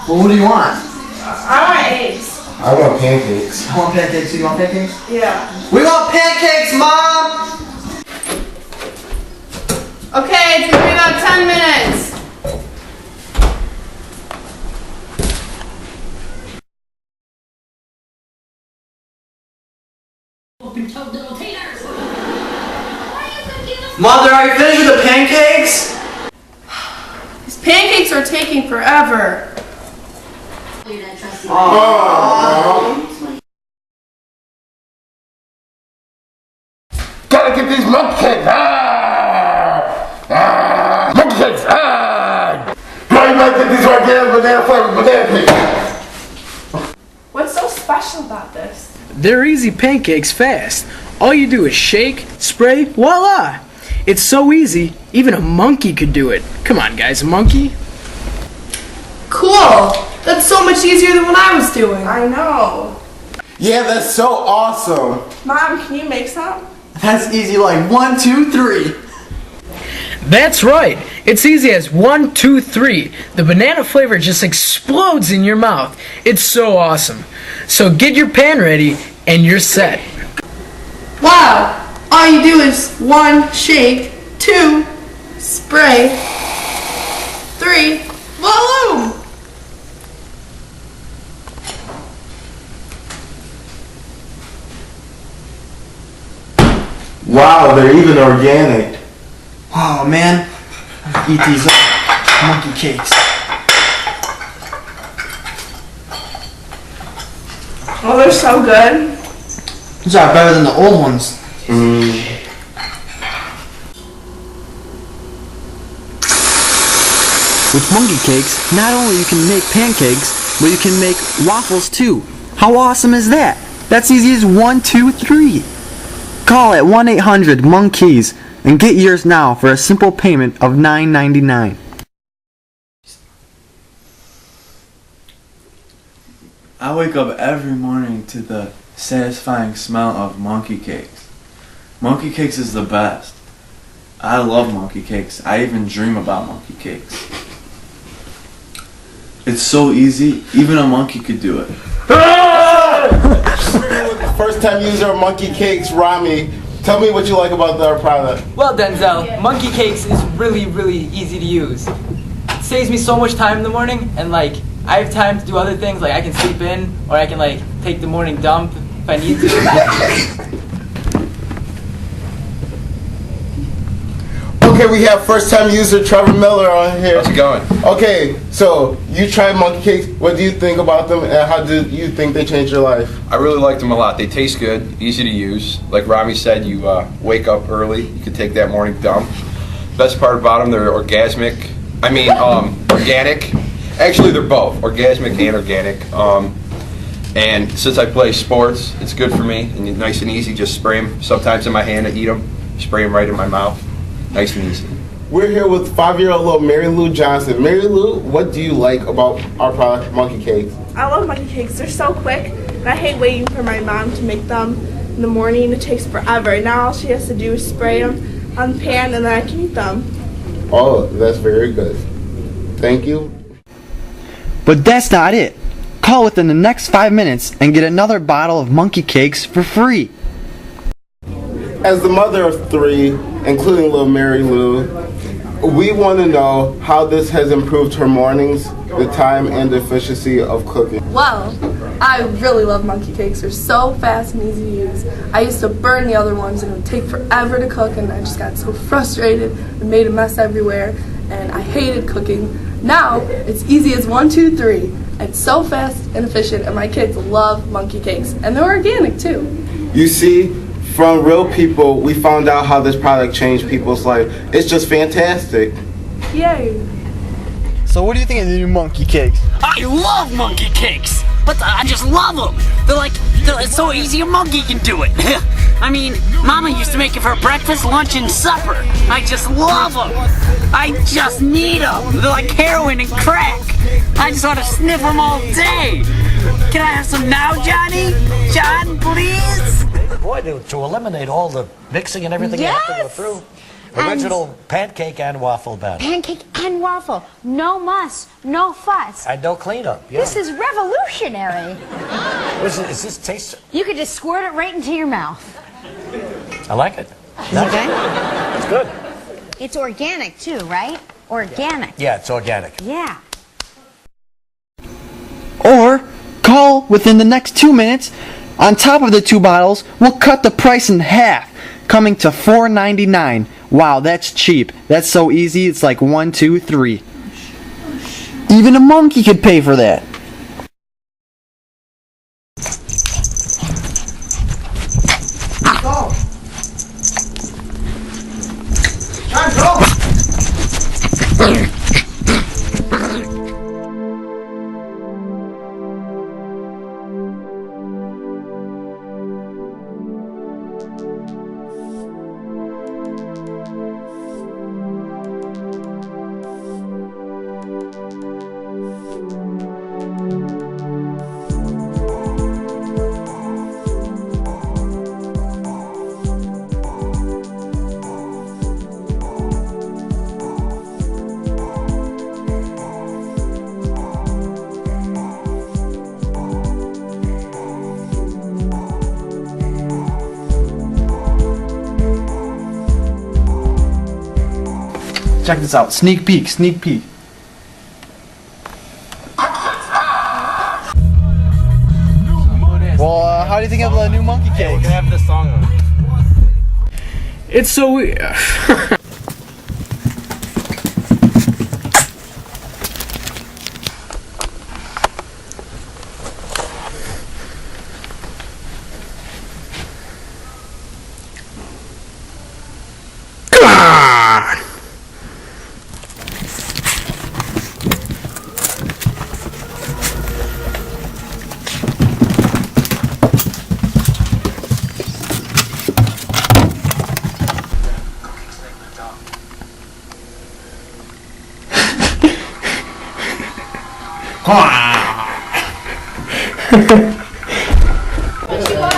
Well, what do you want? I want eggs. I want pancakes. I want pancakes. Do you want pancakes? Yeah. We want pancakes, Mom! Okay, it's gonna be about 10 minutes. Mother, are you finished with the pancakes? These pancakes are taking forever. Gotta get these monkey cakes! Monkey cakes! How you might get these banana flavored banana cakes? What's so special about this? They're easy pancakes fast. All you do is shake, spray, voila! It's so easy, even a monkey could do it. Come on, guys, a monkey? Cool! That's so much easier than what I was doing. I know. Yeah, that's so awesome. Mom, can you make some? That's easy, like 1, 2, 3. That's right. It's easy as 1, 2, 3. The banana flavor just explodes in your mouth. It's so awesome. So get your pan ready and you're set. Wow! All you do is 1, shake, 2, spray, 3, volume! Wow, they're even organic. Oh, man. Eat these monkey cakes. Oh, they're so good. These are better than the old ones. With monkey cakes, not only you can make pancakes, but you can make waffles too. How awesome is that? That's easy as 1, 2, 3. Call at 1-800-MONKEYS and get yours now for a simple payment of $9.99. I wake up every morning to the satisfying smell of monkey cakes. Monkey cakes is the best. I love monkey cakes. I even dream about monkey cakes. It's so easy, even a monkey could do it. First time user of monkey cakes, Rami. Tell me what you like about their product. Well, Denzel, monkey cakes is really, really easy to use. It saves me so much time in the morning, and like I have time to do other things, like I can sleep in, or I can like take the morning dump if I need to. Okay, we have first time user Trevor Miller on here. How's it going? Okay, so you tried monkey cakes. What do you think about them, and how do you think they changed your life? I really liked them a lot. They taste good, easy to use. Like Rami said, you wake up early, you can take that morning dump. Best part about them, they're organic. Actually, they're both, orgasmic and organic. And since I play sports, it's good for me, and nice and easy. Just spray them sometimes in my hand and eat them. Spray them right in my mouth. Nice and easy. We're here with 5-year-old little Mary Lou Johnson. Mary Lou, what do you like about our product, monkey cakes? I love monkey cakes. They're so quick, and I hate waiting for my mom to make them in the morning. It takes forever. Now all she has to do is spray them on the pan, and then I can eat them. Oh, that's very good. Thank you. But that's not it. Call within the next 5 minutes and get another bottle of monkey cakes for free. As the mother of 3, including little Mary Lou, we want to know how this has improved her mornings, the time and efficiency of cooking. Well, I really love monkey cakes. They're so fast and easy to use. I used to burn the other ones and it would take forever to cook, and I just got so frustrated and made a mess everywhere, and I hated cooking. Now, it's easy as 1, 2, 3. It's so fast and efficient, and my kids love monkey cakes, and they're organic too. You see, from real people, we found out how this product changed people's life. It's just fantastic. Yay. So what do you think of the new monkey cakes? I love monkey cakes, but I just love them. It's so easy a monkey can do it. I mean, Mama used to make it for breakfast, lunch, and supper. I just love them. I just need them. They're like heroin and crack. I just want to sniff them all day. Can I have some now, Johnny? John, please? Boy, to eliminate all the mixing and everything you have to go through. Original pancake and waffle batter. Pancake and waffle. No muss, no fuss. And no cleanup. Yeah. This is revolutionary. Is this taste? You could just squirt it right into your mouth. I like it. Okay? It's good. It's organic too, right? Organic. Yeah, it's organic. Yeah. Or call within the next 2 minutes. On top of the 2 bottles, we'll cut the price in half, coming to $4.99. Wow, that's cheap. That's so easy, it's like 1, 2, 3. Even a monkey could pay for that. Go. Time, go. Check this out. Sneak peek, sneak peek. Well, how do you think of the new monkey cake? We're gonna have this song on. It's so.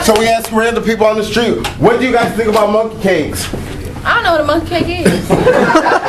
So we asked random people on the street, what do you guys think about monkey cakes? I don't know what a monkey cake is.